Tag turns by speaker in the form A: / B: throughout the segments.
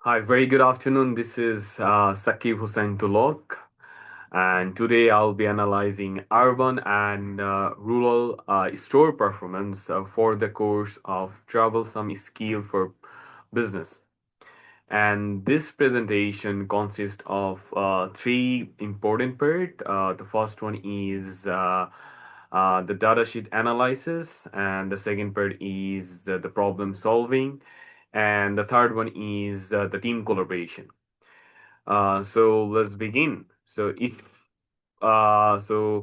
A: Hi, very good afternoon. This is Sakib Hussain Tulok, and today I'll be analyzing urban and rural store performance for the course of Troublesome Skill for Business. And this presentation consists of three important parts. The first one is the datasheet analysis, and the second part is the problem solving, and the third one is the team collaboration. So let's begin. So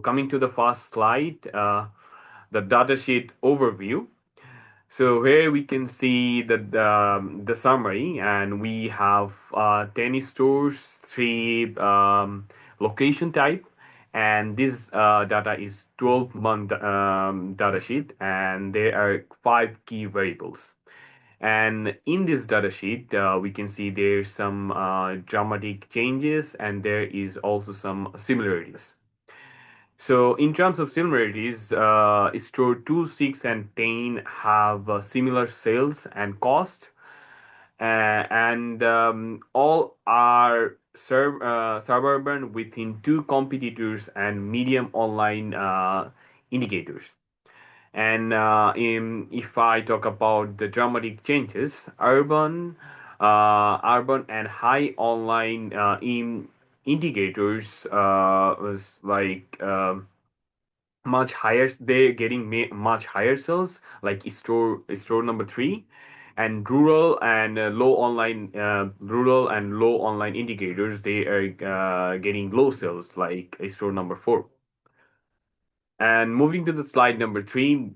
A: coming to the first slide, the datasheet overview. So here we can see the summary, and we have 10 stores, three location type, and this data is 12-month data sheet, and there are five key variables. And in this data sheet, we can see there's some dramatic changes, and there is also some similarities. So in terms of similarities, store 2, 6, and 10 have similar sales and cost, and all are suburban within two competitors and medium online indicators. And if I talk about the dramatic changes, urban and high online indicators was like much higher. They're getting much higher sales, like store number three, and rural and low online indicators. They are getting low sales, like store number four. And moving to the slide number three,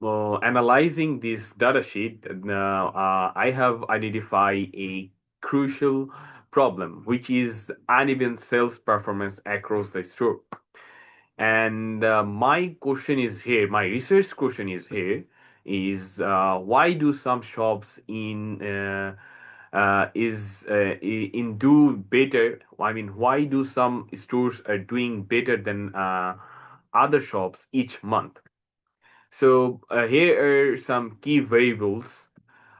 A: analyzing this data sheet, I have identified a crucial problem, which is uneven sales performance across the store. And my research question is here, is why do some shops in do better? I mean, why do some stores are doing better than other shops each month? So here are some key variables.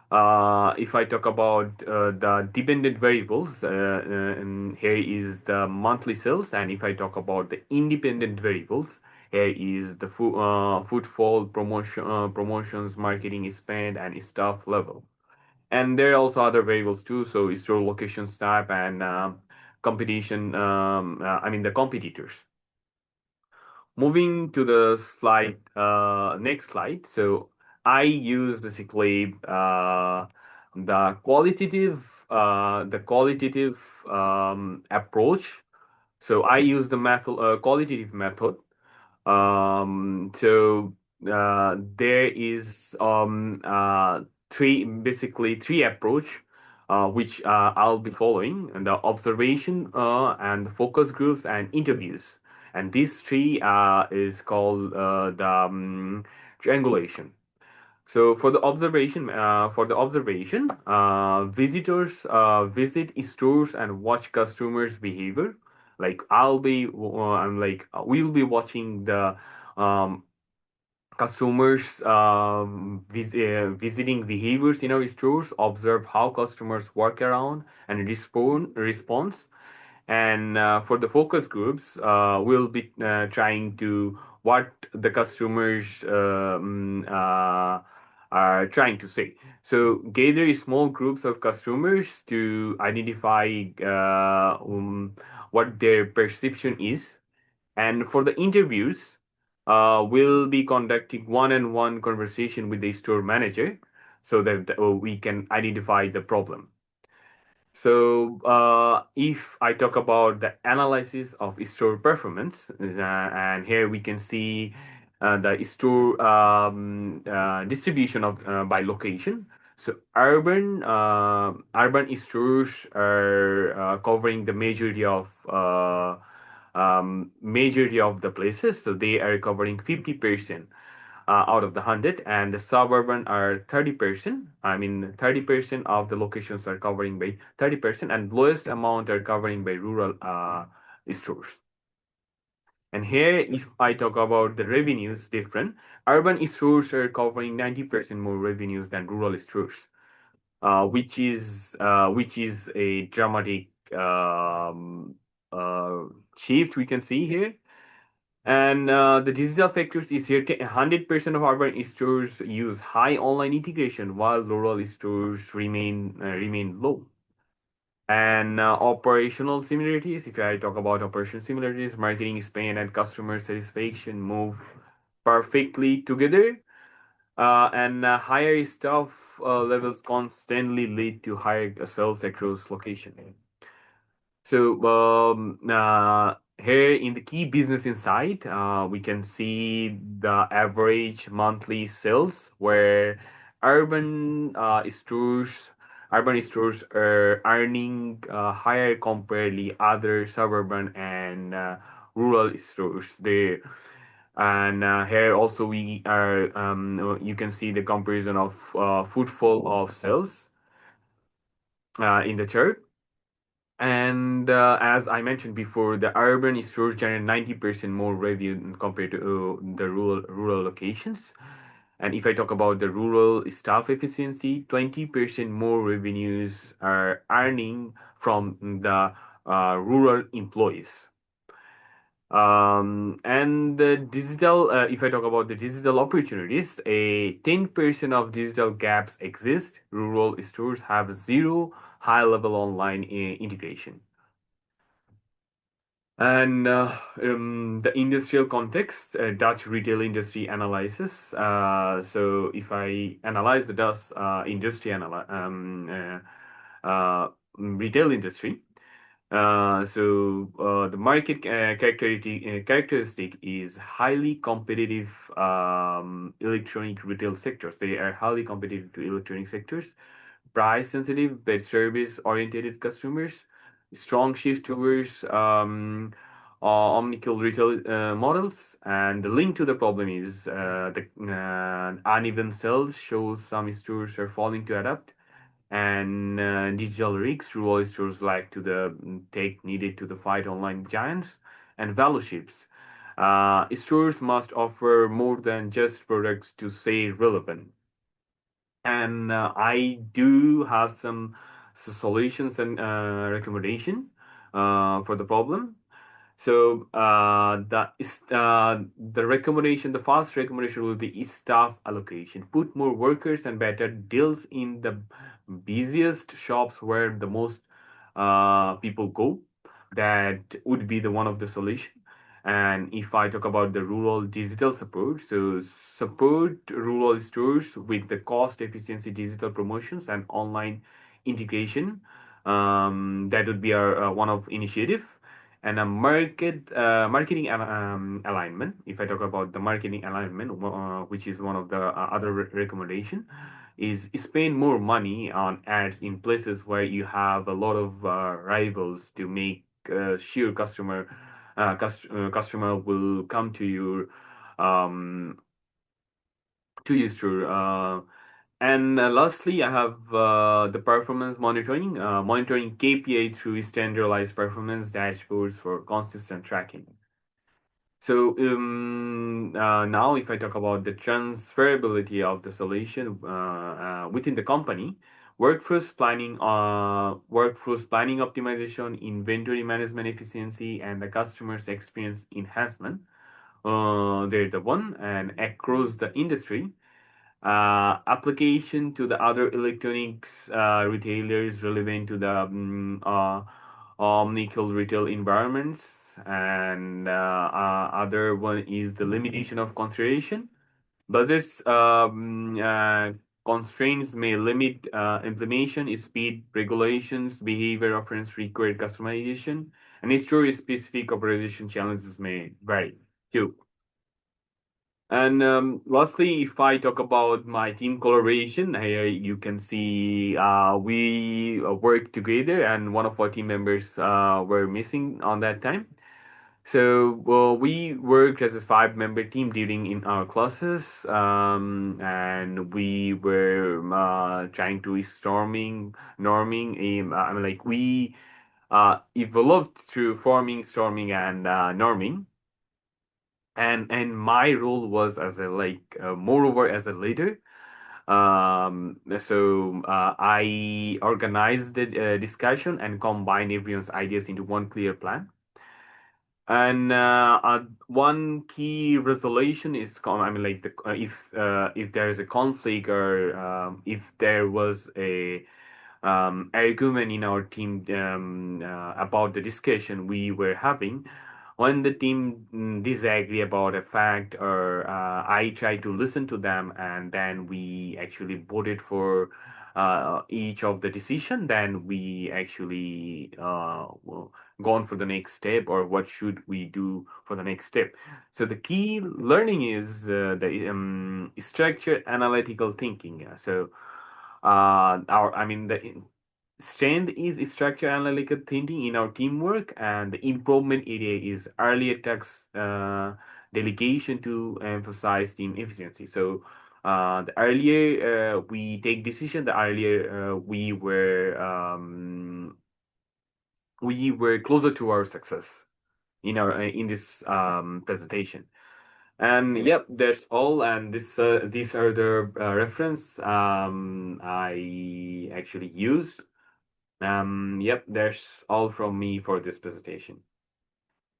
A: If I talk about the dependent variables, and here is the monthly sales, and if I talk about the independent variables, here is the footfall, promotions, marketing spend, and staff level. And there are also other variables too, so store locations type and competition. I mean the competitors. Moving to the slide, next slide. So I use basically the qualitative approach. So I use the qualitative method. There is three approach, which I'll be following, and the observation and the focus groups and interviews. And these three is called the triangulation. So for the observation, visitors visit stores and watch customers' behavior. We'll be watching the um, customers visiting behaviors in our stores, observe how customers work around and response. And for the focus groups, we'll be trying to what the customers are trying to say. So gather small groups of customers to identify what their perception is. And for the interviews, we'll be conducting one-on-one conversation with the store manager so that we can identify the problem. So, if I talk about the analysis of store performance, and here we can see the store distribution of by location. So, urban stores are covering the majority of the places. So they are covering 50% out of the 100, and the suburban are 30%. I mean, 30% of the locations are covering by 30%, and lowest amount are covering by rural stores. And here, if I talk about the revenues different, urban stores are covering 90% more revenues than rural stores. which is a dramatic uh, shift we can see here. And the digital factors is here. 100% of urban stores use high online integration, while rural stores remain low. And operational similarities. If I talk about operational similarities, marketing spend and customer satisfaction move perfectly together. And higher staff levels constantly lead to higher sales across location. So here in the key business insight, we can see the average monthly sales where urban stores urban stores are earning higher comparedly other suburban and rural stores there. And here also we are you can see the comparison of footfall of sales in the chart. And as I mentioned before, the urban stores generate 90% more revenue compared to the rural locations. And if I talk about the rural staff efficiency, 20% more revenues are earning from the rural employees. And the digital, if I talk about the digital opportunities, a 10% of digital gaps exist. Rural stores have zero high-level online integration. And the industrial context, Dutch retail industry analysis. So if I analyze the Dutch retail industry, the market characteristic is highly competitive electronic retail sectors. They are highly competitive to electronic sectors, price sensitive but service oriented customers, strong shift towards omnichannel retail models. And the link to the problem is the uneven sales shows some stores are falling to adapt, and digital risks rural stores like to the take needed to the fight online giants and value ships. Stores must offer more than just products to stay relevant. And I do have some solutions and recommendation for the problem. So the recommendation, the first recommendation will be staff allocation. Put more workers and better deals in the busiest shops where the most people go. That would be the one of the solution. And if I talk about the rural digital support, so support rural stores with the cost efficiency digital promotions and online integration. That would be our one of initiative. And a marketing alignment. If I talk about the marketing alignment, which is one of the other recommendation, is spend more money on ads in places where you have a lot of rivals to make sure customer will come um, to your store. And lastly, I have the performance monitoring KPI through standardized performance dashboards for consistent tracking. So now, if I talk about the transferability of the solution within the company, workforce planning optimization, inventory management efficiency, and the customer's experience enhancement. They're the one, and across the industry, application to the other electronics retailers relevant to the omnichannel retail environments. And other one is the limitation of consideration. Budgets constraints may limit implementation, speed, regulations, behavior reference require customization, and store specific operation challenges may vary too. And lastly, if I talk about my team collaboration, here you can see we work together, and one of our team members were missing on that time. So we worked as a five-member team during in our classes, and we were trying to norming. I mean, like we evolved through forming, storming, and norming. And my role was as a moreover as a leader. I organized the discussion and combined everyone's ideas into one clear plan. And one key resolution is, I mean, like if there is a conflict or if there was a argument in our team about the discussion we were having, when the team disagree about a fact, or I try to listen to them, and then we actually voted for each of the decision, then we actually gone for the next step, or what should we do for the next step. So the key learning is the structured analytical thinking. Our I mean the strength is structured analytical thinking in our teamwork, and the improvement area is earlier task delegation to emphasize team efficiency. So the earlier we take decision, the earlier we were closer to our success in this presentation. And yep, that's all. And these are the reference I actually used. Yep, that's all from me for this presentation.